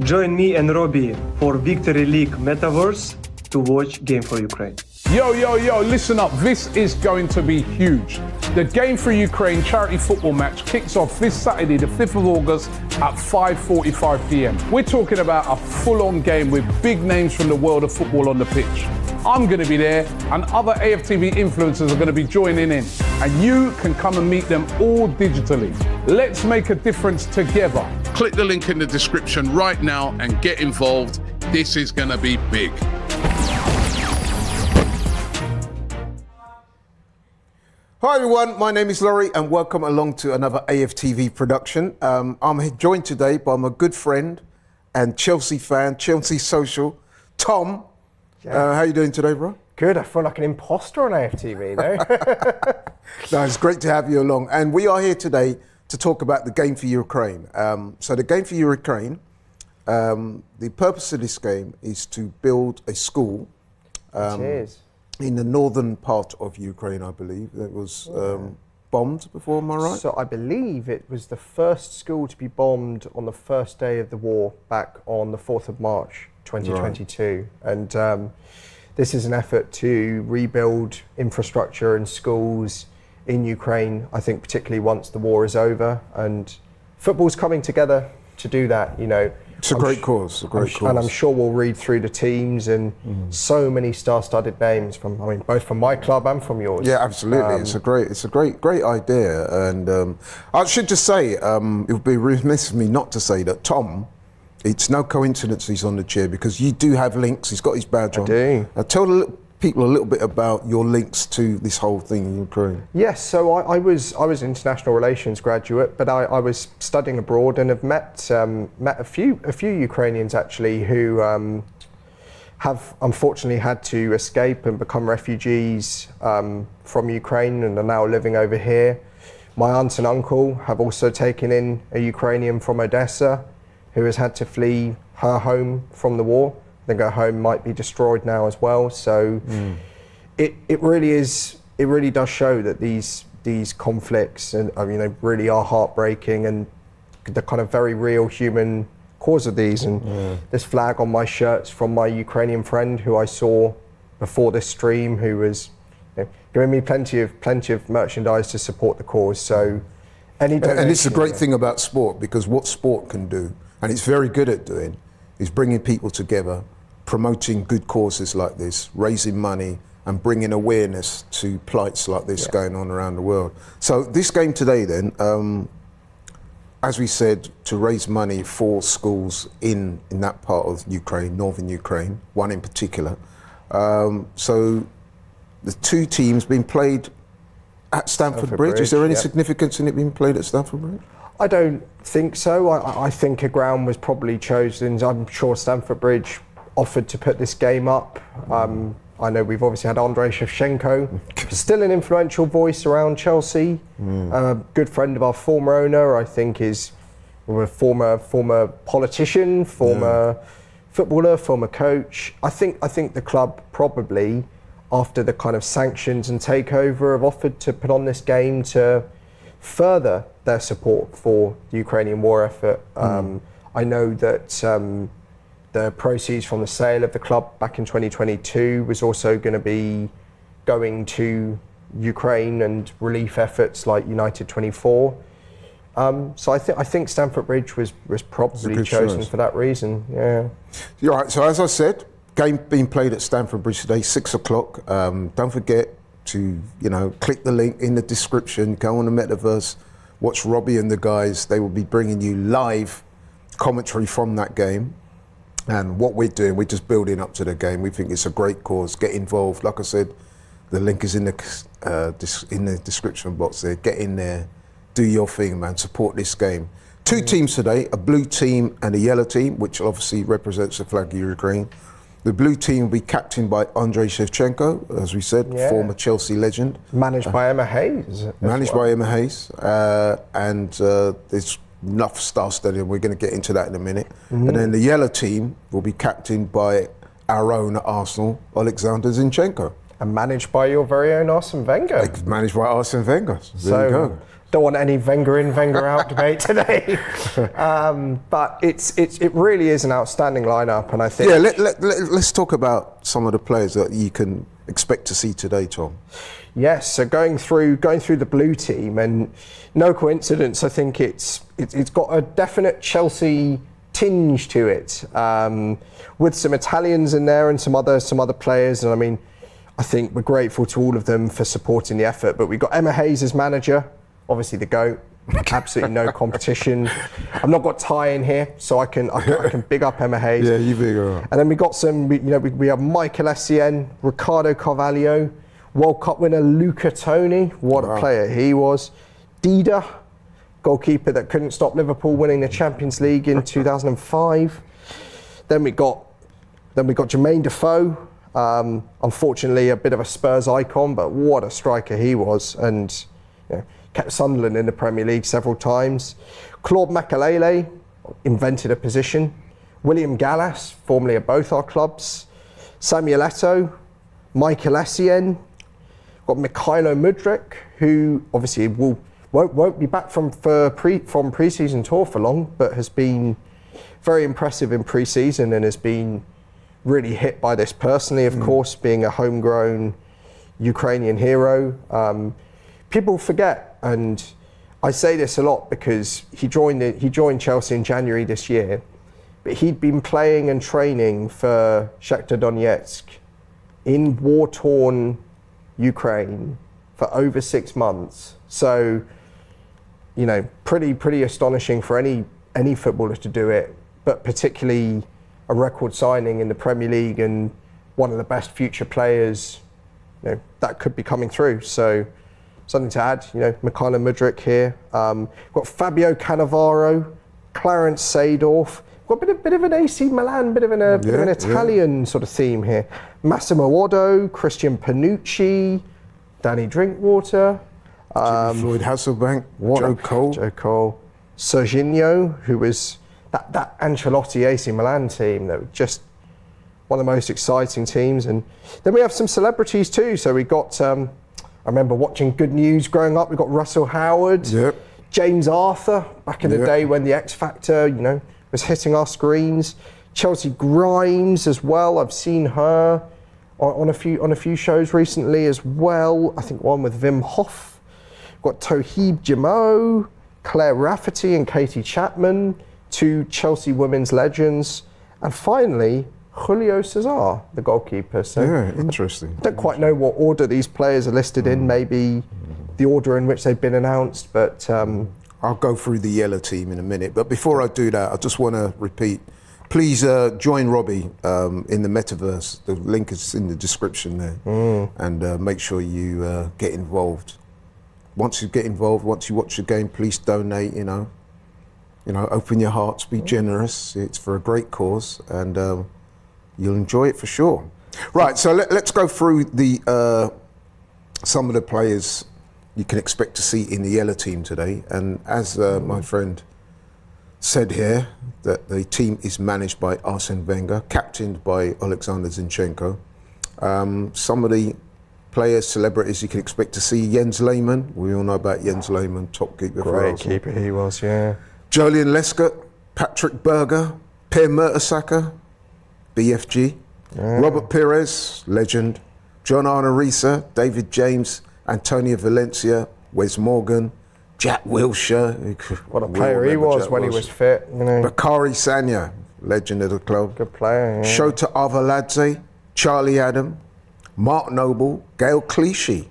Join me and Robbie for Victory League Metaverse to watch Game4Ukraine. Yo, listen up. This is going to be huge. The Game4Ukraine charity football match kicks off this Saturday, the 5th of August at 5:45 p.m. We're talking about a full-on game with big names from the world of football on the pitch. I'm going to be there and other AFTV influencers are going to be joining in. And you can come and meet them all digitally. Let's make a difference together. Click the link in the description right now and get involved. This is going to be big. Hi everyone, my name is Laurie and welcome along to another AFTV production. I'm joined today by my good friend and Chelsea fan, Chelsea social, Tom. Yeah. How you doing today, bro? Good, I feel like an imposter on AFTV though. No, it's great to have you along. And we are here today to talk about the Game4Ukraine. So the Game4Ukraine, the purpose of this game is to build a school. It is. In the northern part of Ukraine, I believe. It was bombed before, am I right? So I believe it was the first school to be bombed on the first day of the war back on the 4th of March 2022. Right. And this is an effort to rebuild infrastructure and schools in Ukraine, I think particularly once the war is over. And football's coming together to do that, you know. It's a great cause, And I'm sure we'll read through the teams and so many star-studded names from, I mean, both from my club and from yours. Yeah, absolutely. It's a great idea. And I should just say, it would be remiss of me not to say that Tom, it's no coincidence he's on the chair because you do have links. He's got his badge on. I do. Tell people a little bit about your links to this whole thing in Ukraine. Yes, so I was an international relations graduate, but I was studying abroad and have met a few Ukrainians actually who have unfortunately had to escape and become refugees from Ukraine and are now living over here. My aunt and uncle have also taken in a Ukrainian from Odessa who has had to flee her home from the war. I think her home might be destroyed now as well. So it really does show that these conflicts and really are heartbreaking and the kind of very real human cause of these. And this flag on my shirt's from my Ukrainian friend who I saw before this stream, who was giving me plenty of merchandise to support the cause. So any and it's a great thing about sport, because what sport can do, and it's very good at doing, is bringing people together, promoting good causes like this, raising money and bringing awareness to plights like this going on around the world. So this game today then, as we said, to raise money for schools in that part of Ukraine, northern Ukraine, one in particular. So the two teams being played at Stamford Bridge. Is there any significance in it being played at Stamford Bridge? I don't think so. I think a ground was probably chosen. I'm sure Stamford Bridge offered to put this game up. I know we've obviously had Andrei Shevchenko, still an influential voice around Chelsea. A good friend of our former owner, I think, is a former politician, former footballer, former coach. I think the club probably, after the kind of sanctions and takeover, have offered to put on this game to further their support for the Ukrainian war effort. I know that the proceeds from the sale of the club back in 2022 was also going to be going to Ukraine and relief efforts like United 24. So I think Stamford Bridge was probably chosen for that reason. Yeah. You're right. So as I said, game being played at Stamford Bridge today, 6 o'clock. Don't forget to click the link in the description. Go on the Metaverse, watch Robbie and the guys. They will be bringing you live commentary from that game. And what we're doing, we're just building up to the game. We think it's a great cause. Get involved. Like I said, the link is in the description box there. Get in there, do your thing, man. Support this game. Two teams today, a blue team and a yellow team, which obviously represents the flag of Ukraine. The blue team will be captained by Andrei Shevchenko, as we said, former Chelsea legend. Managed by Emma Hayes. By Emma Hayes. And there's enough star-studded, we're going to get into that in a minute. And then the yellow team will be captained by our own at Arsenal, Alexander Zinchenko. And managed by your very own Arsene Wenger. Managed by Arsene Wenger. There you go. Don't want any Wenger in, Wenger out debate today. But it really is an outstanding lineup, and I think. Yeah, let's talk about some of the players that you can expect to see today, Tom. Yes, so going through the blue team, and no coincidence, I think it's got a definite Chelsea tinge to it, with some Italians in there and some other players, and I mean, I think we're grateful to all of them for supporting the effort. But we've got Emma Hayes as manager, obviously the GOAT, absolutely no competition. I've not got Ty in here, so I can big up Emma Hayes. Yeah, you big her up. And then we got some, we have Michael Essien, Ricardo Carvalho, World Cup winner Luca Toni, what a player he was. Dida, goalkeeper that couldn't stop Liverpool winning the Champions League in 2005. Then we got Jermaine Defoe. Unfortunately, a bit of a Spurs icon, but what a striker he was, and kept Sunderland in the Premier League several times. Claude Makelele invented a position. William Gallas, formerly of both our clubs. Samuel Eto'o, Michael Essien. Got Mikhailo Mudryk, who obviously won't be back from pre-season tour for long, but has been very impressive in pre-season and has been really hit by this personally, of course, being a homegrown Ukrainian hero. People forget, and I say this a lot because he joined Chelsea in January this year, but he'd been playing and training for Shakhtar Donetsk in war-torn Ukraine for over 6 months. So, pretty astonishing for any footballer to do it, but particularly a record signing in the Premier League and one of the best future players, that could be coming through. So, something to add, Mikhailo Mudryk here. Got Fabio Cannavaro, Clarence Seedorf. Got a bit of an AC Milan, bit of an Italian sort of theme here. Massimo Oddo, Christian Panucci, Danny Drinkwater. Floyd Hasselbank, Joe Cole. Serginho, who was that Ancelotti AC Milan team that was just one of the most exciting teams. And then we have some celebrities too. So we got, I remember watching Good News growing up. We got Russell Howard, James Arthur, back in the day when the X Factor, was hitting our screens. Chelsea Grimes as well. I've seen her on a few shows recently as well. I think one with Wim Hof. Got Toheeb Jamo, Claire Rafferty and Katie Chapman, two Chelsea women's legends. And finally, Julio Cesar, the goalkeeper. So interesting. I don't quite know what order these players are listed in, maybe the order in which they've been announced, but I'll go through the yellow team in a minute. But before I do that, I just want to repeat, please join Robbie in the metaverse. The link is in the description there. And make sure you get involved. Once you get involved, once you watch the game, please donate, open your hearts, be generous. It's for a great cause, and you'll enjoy it for sure. Right, so let's go through the some of the players you can expect to see in the yellow team today. And as my friend said here, that the team is managed by Arsene Wenger, captained by Alexander Zinchenko. Some of the players, celebrities you can expect to see: Jens Lehmann. We all know about Jens Lehmann, top keeper for Arsenal. Great keeper he was, yeah. Julian Lescott, Patrick Berger, Per Mertesacker, BFG, Robert Pires, legend, John Arne David James, Antonio Valencia, Wes Morgan, Jack Wilshere. What a player he was when he was fit. Bakary Sagna, legend of the club. Good player. Yeah. Shota Arveladze, Charlie Adam, Mark Noble, Gail Clichy.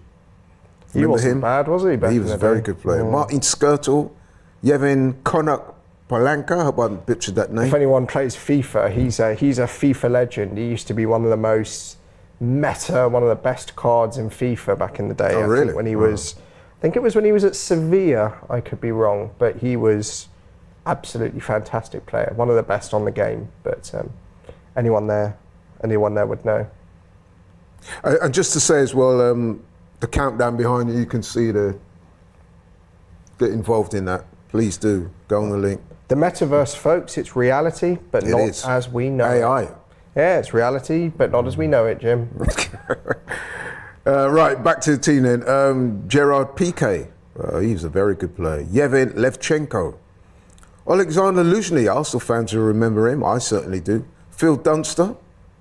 He wasn't bad, was he? He was a very good player. Martin Skirtle, Yevhen Konak Polanka, I hope I butchered that name. If anyone plays FIFA, he's a FIFA legend. He used to be one of the most meta, one of the best cards in FIFA back in the day. Oh, really? When he was, I think it was when he was at Sevilla, I could be wrong, but he was absolutely fantastic player, one of the best on the game, but anyone there would know. And just to say as well, the countdown behind you can see get involved in that. Please do, go on the link. The metaverse, folks, it's reality, but not as we know AI. it. Yeah, it's reality, but not as we know it, Jim. Right, back to the team then. Gerard Piqué, he's a very good player. Yevhen Levchenko. Alexander Luzhny, Arsenal fans will remember him, I certainly do. Phil Dunster,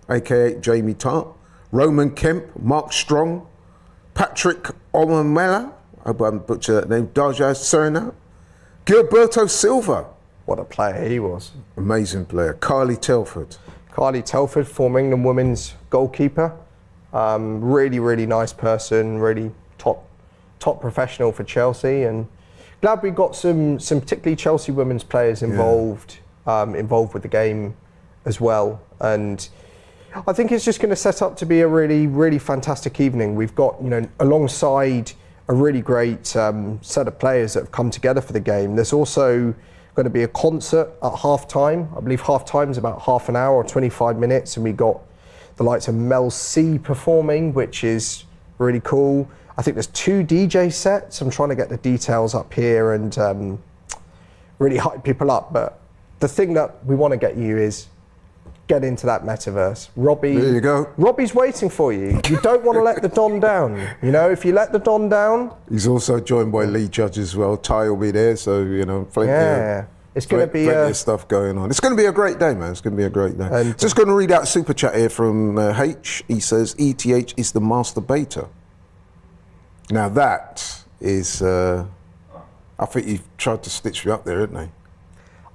aka Jamie Tart. Roman Kemp, Mark Strong. Patrick Omamela, I hope I haven't butchered that name. Daja Serna. Gilberto Silva. What a player he was. Amazing player. Carly Telford. Carly Telford, former England women's goalkeeper. Really, really nice person, really top professional for Chelsea, and glad we got some particularly Chelsea women's players involved with the game as well. And I think it's just going to set up to be a really, really fantastic evening. We've got, alongside a really great set of players that have come together for the game, there's also going to be a concert at half-time. I believe half-time is about half an hour or 25 minutes, and we got the likes of Mel C performing, which is really cool. I think there's 2 DJ sets. I'm trying to get the details up here and really hype people up. But the thing that we want to get you is get into that metaverse. Robbie, there you go. Robbie's waiting for you. You don't want to let the Don down. If you let the Don down. He's also joined by Lee Judge as well. Ty will be there, so plenty. It's going to be plenty of stuff going on. It's going to be a great day, man. It's going to be a great day. And just going to read out a super chat here from H. He says, ETH is the masturbator. Now that is, I think he tried to stitch me up there, didn't he?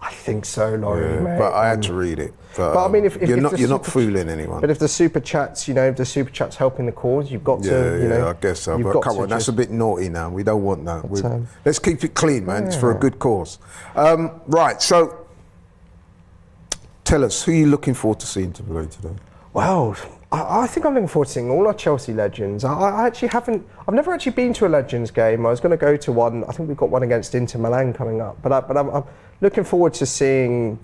I think so, Laurie, mate. But I had to read it. But I mean, if you're not fooling anyone. But if the super chats, if the super chats helping the cause, you've got to, Yeah, I guess so. But come on, that's a bit naughty now. We don't want that. Let's keep it clean, man. Yeah. It's for a good cause. Right, so tell us, who are you looking forward to seeing to play today? Well, I think I'm looking forward to seeing all our Chelsea legends. I've never actually been to a Legends game. I was going to go to one. I think we've got one against Inter Milan coming up. But I'm looking forward to seeing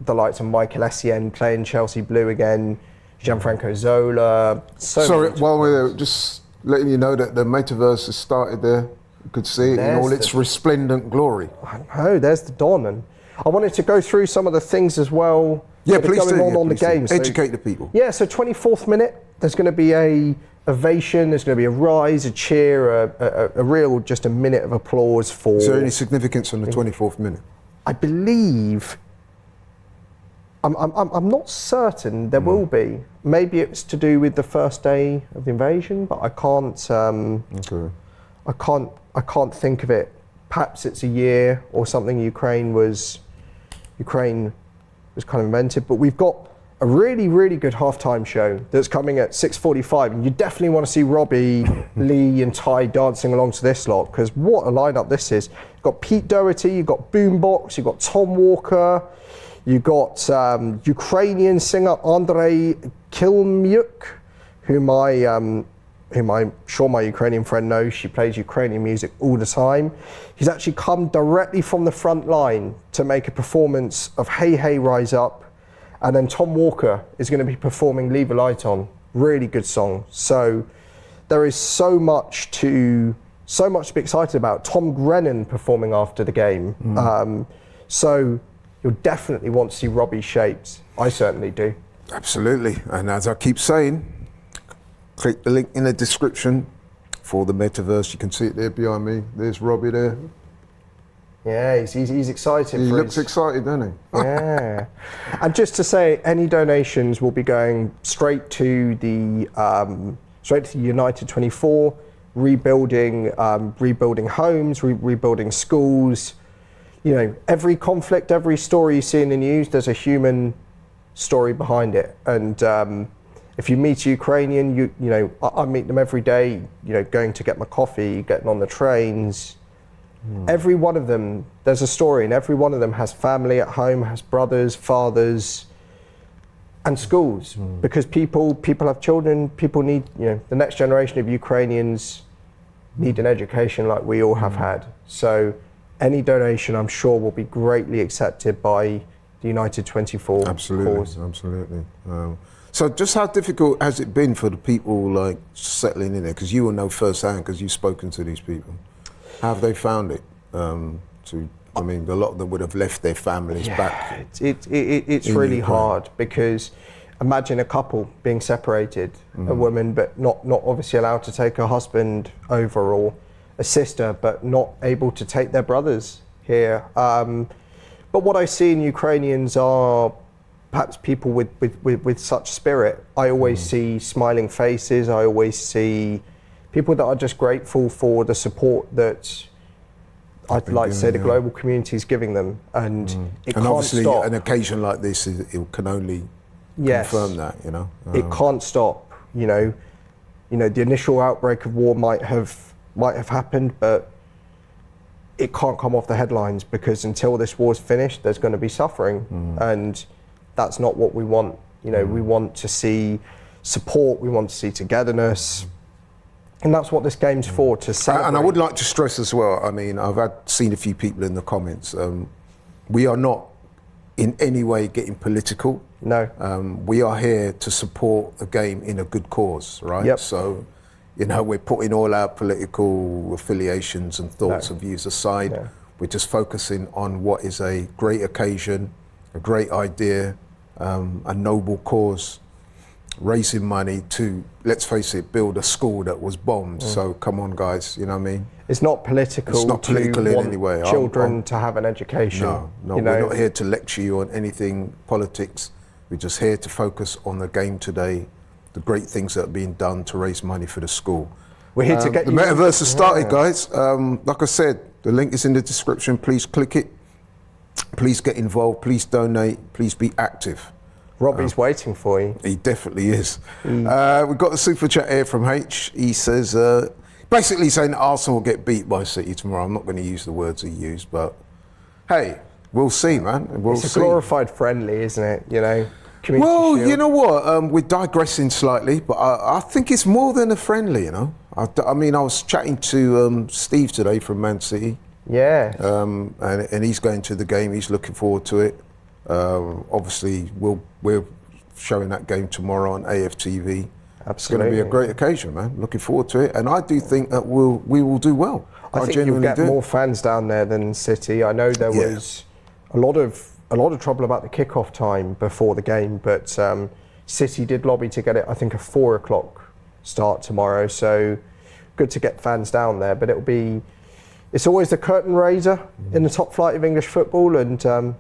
the likes of Michael Essien playing Chelsea Blue again, Gianfranco Zola. Sorry, while we're there, just letting you know that the metaverse has started there. You could see it in all its resplendent glory. Oh, there's the Don. And I wanted to go through some of the things as well. Yeah, please going on the game. Educate the people. Yeah, so 24th minute, there's going to be a ovation, there's going to be a rise, a cheer, a real, just a minute of applause for... Is there any significance on the 24th minute? I believe, I'm not certain there will be. Maybe it's to do with the first day of the invasion, but I can't, I can't think of it. Perhaps it's a year or something Ukraine was kind of invented, but we've got a really, really good halftime show that's coming at 6:45, and you definitely want to see Robbie, Lee and Ty dancing along to this lot, because what a lineup this is. You've got Pete Doherty, you've got Boombox, you've got Tom Walker, you've got Ukrainian singer Andrei Kilmyuk, whom I'm sure my Ukrainian friend knows. She plays Ukrainian music all the time. He's actually come directly from the front line to make a performance of Hey Hey Rise Up. And then Tom Walker is going to be performing Leave a Light On. Really good song. So there is so much to be excited about. Tom Grennan performing after the game. So you'll definitely want to see Robbie shaped. I certainly do. Absolutely. And as I keep saying, click the link in the description for the metaverse. You can see it there behind me. There's Robbie there. Yeah, he's excited. He looks excited, doesn't he? Yeah. And just to say, any donations will be going straight to the United 24, rebuilding homes, rebuilding schools. Every conflict, every story you see in the news, there's a human story behind it. And if you meet a Ukrainian, I meet them every day, going to get my coffee, getting on the trains. Every one of them, there's a story, and every one of them has family at home, has brothers, fathers, and schools. Because people have children, people need, the next generation of Ukrainians need an education like we all have had. So any donation, I'm sure, will be greatly accepted by the United 24 Absolutely, cause. Absolutely. So just how difficult has it been for the people settling in there? Because you will know firsthand, because you've spoken to these people. How have they found it? A lot of them would have left their families back. It's really hard, because imagine a couple being separated, a woman, but not obviously allowed to take her husband over, or a sister, but not able to take their brothers here. But what I see in Ukrainians are perhaps people with such spirit. I always see smiling faces. I always see people that are just grateful for the support that I'd like to say the global community is giving them, and it can't obviously stop. an occasion like this it can only confirm that, you know. It can't stop. You know, the initial outbreak of war might have happened, but it can't come off the headlines, because until this war's finished, there's going to be suffering, and that's not what we want. You know, we want to see support, we want to see togetherness, and that's what this game's for, to celebrate. And I would like to stress as well, I mean, I've seen a few people in the comments, we are not in any way getting political. No. We are here to support the game in a good cause, right? Yep. So, you know, we're putting all our political affiliations and thoughts and views aside. No. We're just focusing on what is a great occasion, a great idea, a noble cause, raising money to, let's face it, build a school that was bombed. So come on, guys, you know what I mean? It's not political. It's not political to in want any way. Children to have an education. No, you know? we're not here to lecture you on anything politics. We're just here to focus on the game today, the great things that are being done to raise money for the school. We're here to get the you... metaverse has started, guys. Like I said, the link is in the description. Please click it. Please get involved. Please donate. Please be active. Robbie's waiting for you. He definitely is. We've got the super chat here from H. He says, basically saying that Arsenal will get beat by City tomorrow. I'm not going to use the words he used, but hey, we'll see, man. We'll It's see. a glorified friendly, isn't it? You know, Community Well, Shield. you know what? We're digressing slightly, but I think it's more than a friendly, you know. I mean, I was chatting to Steve today from Man City. Yeah. And he's going to the game. He's looking forward to it. Obviously, we're showing that game tomorrow on AFTV. Absolutely. It's going to be a great occasion, man. Looking forward to it, and I do think that we will do well. I think you'll get more fans down there than City. I know there was a lot of trouble about the kickoff time before the game, but City did lobby to get it, I think, a 4 o'clock start tomorrow. So good to get fans down there. But it's always the curtain raiser in the top flight of English football, and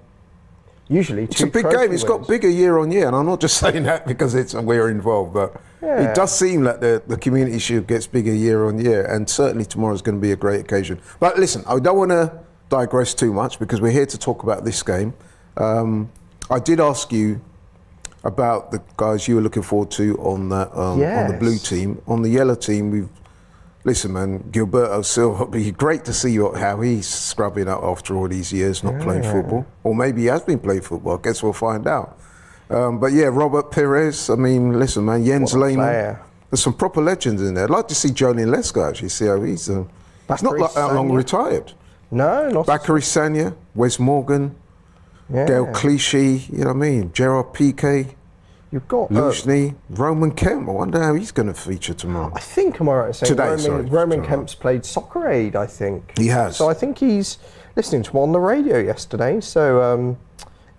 usually it's a big game. It's got bigger year on year, and I'm not just saying that because we're involved, but it does seem like the Community Shield gets bigger year on year, and certainly tomorrow's going to be a great occasion. But listen, I don't want to digress too much because we're here to talk about this game. I did ask you about the guys you were looking forward to on that on the blue team. On the yellow team, listen, man, Gilberto Silva, it'd be great to see how he's scrubbing up after all these years not playing football. Or maybe he has been playing football. I guess we'll find out. But yeah, Robert Perez, I mean, listen, man, Jens Lehmann. There's some proper legends in there. I'd like to see Johnny Lesko actually, see how he's not like that long retired. No, not Bakary Sagna, Wes Morgan, Gael Clichy, you know what I mean? Gerard Piqué. You've got Lushny, Roman Kemp. I wonder how he's going to feature tomorrow. I think, am I right in saying Today, Roman Kemp's played Soccer Aid, I think. He has. So I think he's listening to him on the radio yesterday. So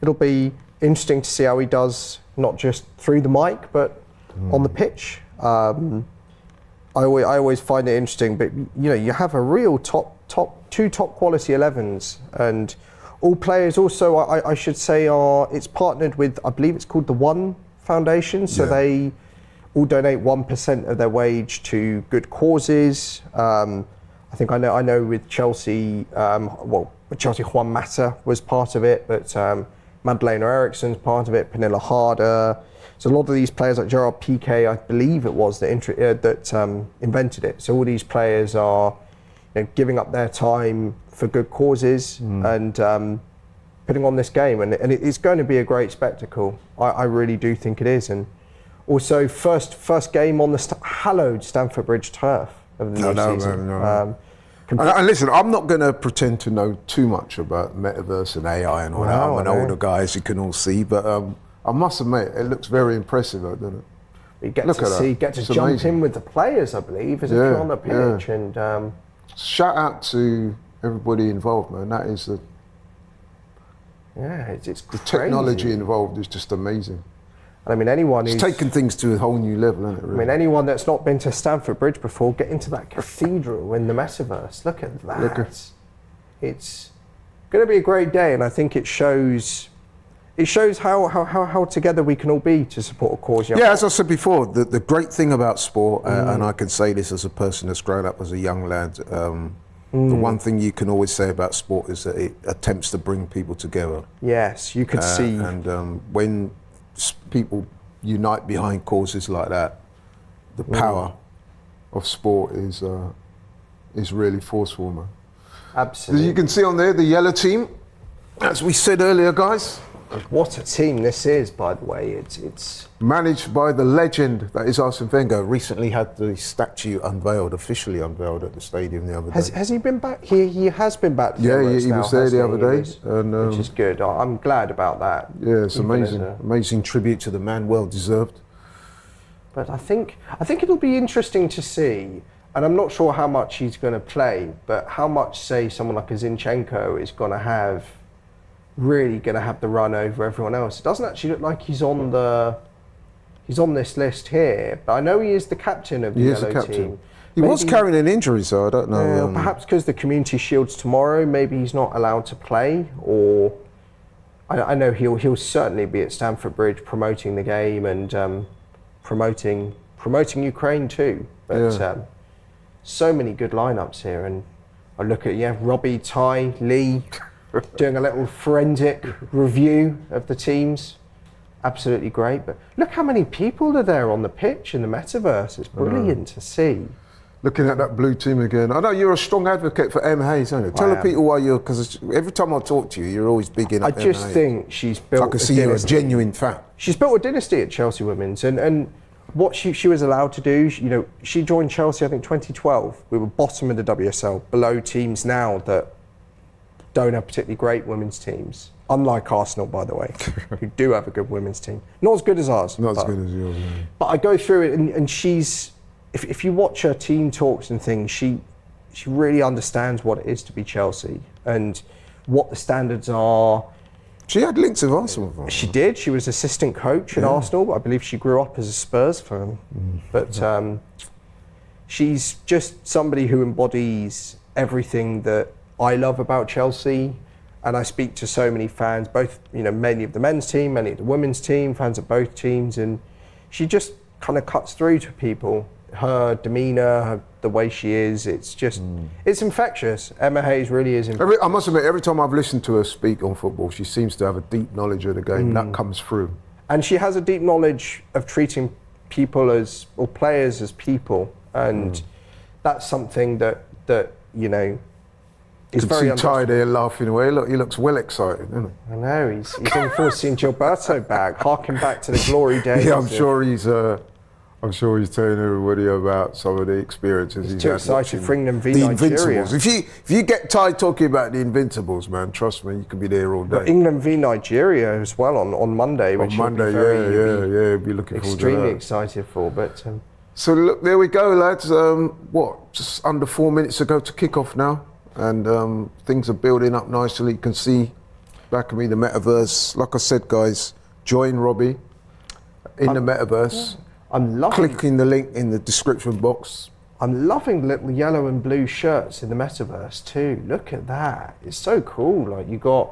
it'll be interesting to see how he does, not just through the mic, but on the pitch. I always find it interesting, but you know, you have a real two top quality 11s, and all players also, I should say, it's partnered with, I believe it's called the One Foundation, so they all donate 1% of their wage to good causes. I think I know with Chelsea, with Chelsea, Juan Mata was part of it, but Madeleine Eriksson's part of it, Pernilla Harder. So a lot of these players, like Gerard Piqué, I believe it was that invented it. So all these players are giving up their time for good causes and putting on this game, and it's going to be a great spectacle. I really do think it is, and also first game on the hallowed Stamford Bridge turf of the new season. And listen, I'm not going to pretend to know too much about metaverse and AI and all that. I'm an older guy, as you can all see, but I must admit, it looks very impressive, doesn't it? You get to jump amazing. In with the players, I believe, as if you're on the pitch. And shout out to everybody involved, man. That is it's the technology involved is just amazing. And I mean, anyone It's who's taken things to a whole new level, isn't it? I Really? mean, anyone that's not been to Stamford Bridge before, get into that cathedral in the metaverse. Look at that. It's going to be a great day, and I think it shows how together we can all be to support a cause. Yeah, as I said before, the great thing about sport, and I can say this as a person that's grown up as a young lad, the one thing you can always say about sport is that it attempts to bring people together. Yes, you could see. And when people unite behind causes like that, the power of sport is really forceful, man. Absolutely. As you can see on there, the yellow team, as we said earlier, guys. What a team this is, by the way. It's Managed by the legend that is Arsene Wenger. Recently had the statue officially unveiled at the stadium the other day. Has he been back? He has been back. To Yeah, Emirates he now, was there the hasn't other he? day, and Which is good. I'm glad about that. yeah, it's Even as amazing, amazing tribute to the man, well deserved. But I think it'll be interesting to see, and I'm not sure how much he's going to play, but how much, say, someone like a Zinchenko is going to have the run over everyone else. It doesn't actually look like he's on this list here, but I know he is the captain of the yellow team. He was carrying an injury, so I don't know. Perhaps because the Community Shield's tomorrow, maybe he's not allowed to play, or I know he'll certainly be at Stamford Bridge promoting the game and promoting Ukraine too. But so many good lineups here, and I look at Robbie, Ty, Lee doing a little forensic review of the teams. Absolutely great. But look how many people are there on the pitch in the metaverse. It's brilliant to see. Looking at that blue team again. I know you're a strong advocate for Em Hayes, aren't you? Tell the people why because every time I talk to you, you're always bigging up I just Em Hayes. think she's built I can see you're a genuine fan. She's built a dynasty at Chelsea Women's, and what she was allowed to do, she joined Chelsea, I think 2012. We were bottom of the WSL, below teams now that don't have particularly great women's teams. Unlike Arsenal, by the way, who do have a good women's team. Not as good as ours. Not as good as yours, no. But I go through it, and she's, if you watch her team talks and things, she really understands what it is to be Chelsea and what the standards are. She had links with Arsenal. She did. She was assistant coach at Arsenal. I believe she grew up as a Spurs fan. But she's just somebody who embodies everything that I love about Chelsea. And I speak to so many fans, both, many of the men's team, many of the women's team, fans of both teams. And she just kind of cuts through to people. Her demeanour, the way she is, it's just, it's infectious. Emma Hayes really is infectious. I must admit, every time I've listened to her speak on football, she seems to have a deep knowledge of the game. That comes through. And she has a deep knowledge of treating people or players as people. And that's something that is very tired there laughing away. Look, he looks well excited, doesn't he? I know, he's in for seeing Gilberto back, harking back to the glory days. Yeah, I'm sure he's telling everybody about some of the experiences he's too had excited for England v the Nigeria. Invincibles. If you get tired talking about the Invincibles, man, trust me, you could be there all day. But England v Nigeria as well on Monday, which on Monday, you'll be looking forward to that. Extremely excited for, but. So look, there we go, lads. Just under 4 minutes ago to kick off now, and things are building up nicely. You can see back of me the metaverse. Like I said, guys, join Robbie in the metaverse. I'm loving clicking the link in the description box. I'm loving the little yellow and blue shirts in the metaverse too. Look at that. It's so cool. Like you got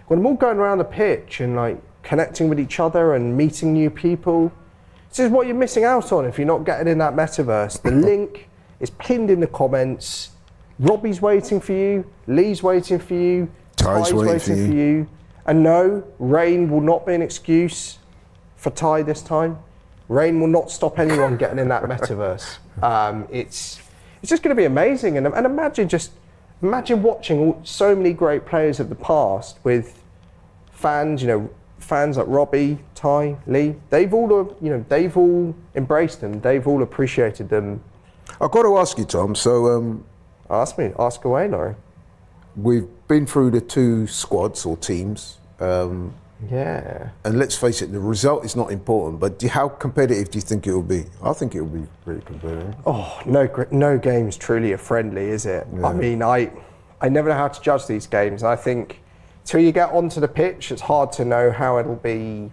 them all going around the pitch and like connecting with each other and meeting new people. This is what you're missing out on if you're not getting in that metaverse. The link is pinned in the comments. Robbie's waiting for you. Lee's waiting for you. Ty's waiting for you. And no, rain will not be an excuse for Ty this time. Rain will not stop anyone getting in that metaverse. It's just going to be amazing. And imagine watching so many great players of the past with fans, fans like Robbie, Ty, Lee. They've all embraced them. They've all appreciated them. I've got to ask you, Tom. So ask away, Laurie. We've been through the two squads or teams. Yeah. And let's face it, the result is not important, but how competitive do you think it will be? I think it will be pretty competitive. Oh, no game's truly a friendly, is it? Yeah. I mean, I never know how to judge these games. I think till you get onto the pitch, it's hard to know how it'll be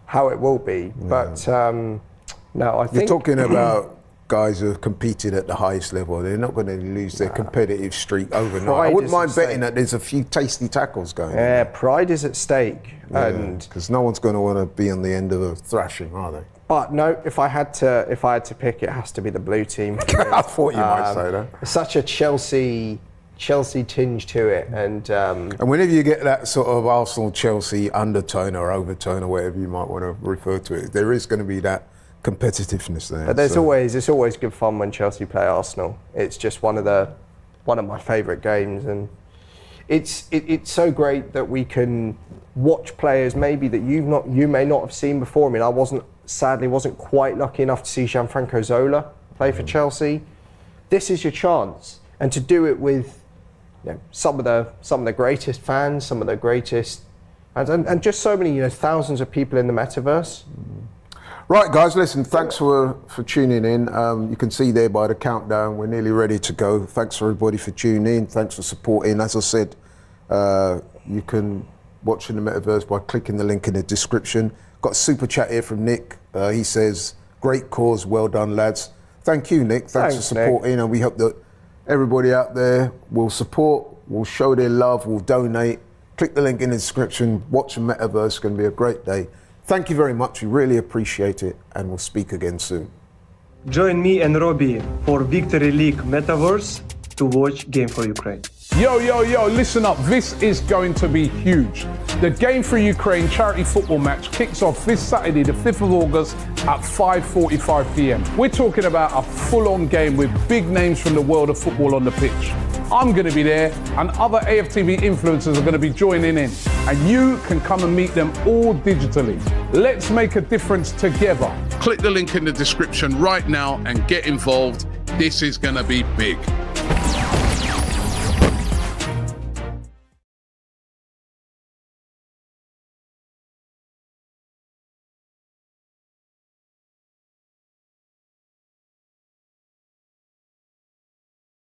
how it will be. But no, I think You're talking about guys who have competed at the highest level. They're not going to lose their competitive streak overnight. I Pride wouldn't is mind at betting stake. that there's a few tasty tackles going. yeah, pride is at stake. And Because no one's going to want to be on the end of a thrashing, are they? but no, if I had to pick, it has to be the blue team. I thought you might say that. Such a Chelsea tinge to it, and And whenever you get that sort of Arsenal-Chelsea undertone or overtone or whatever you might want to refer to it, there is going to be that competitiveness there. but So- it's always good fun when Chelsea play Arsenal. It's just one of my favourite games, and it's so great that we can watch players maybe that you may not have seen before. I mean, I sadly wasn't quite lucky enough to see Gianfranco Zola play for Chelsea. This is your chance, and to do it with some of the greatest fans, some of the greatest, and just so many thousands of people in the metaverse. Right, guys, listen, thanks for tuning in. You can see there by the countdown, we're nearly ready to go. Thanks for everybody for tuning in. Thanks for supporting. As I said, you can watch in the metaverse by clicking the link in the description. Got a super chat here from Nick. He says, great cause, well done, lads. Thank you, Nick. Thanks for supporting, Nick. And we hope that everybody out there will support, will show their love, will donate. Click the link in the description. Watch the metaverse. It's going to be a great day. Thank you very much. We really appreciate it, and we'll speak again soon. Join me and Robbie for Victory League Metaverse to watch Game4Ukraine. Yo, listen up. This is going to be huge. The Game4Ukraine charity football match kicks off this Saturday, the 5th of August at 5:45 p.m. We're talking about a full-on game with big names from the world of football on the pitch. I'm going to be there, and other AFTV influencers are going to be joining in, and you can come and meet them all digitally. Let's make a difference together. Click the link in the description right now and get involved. This is going to be big.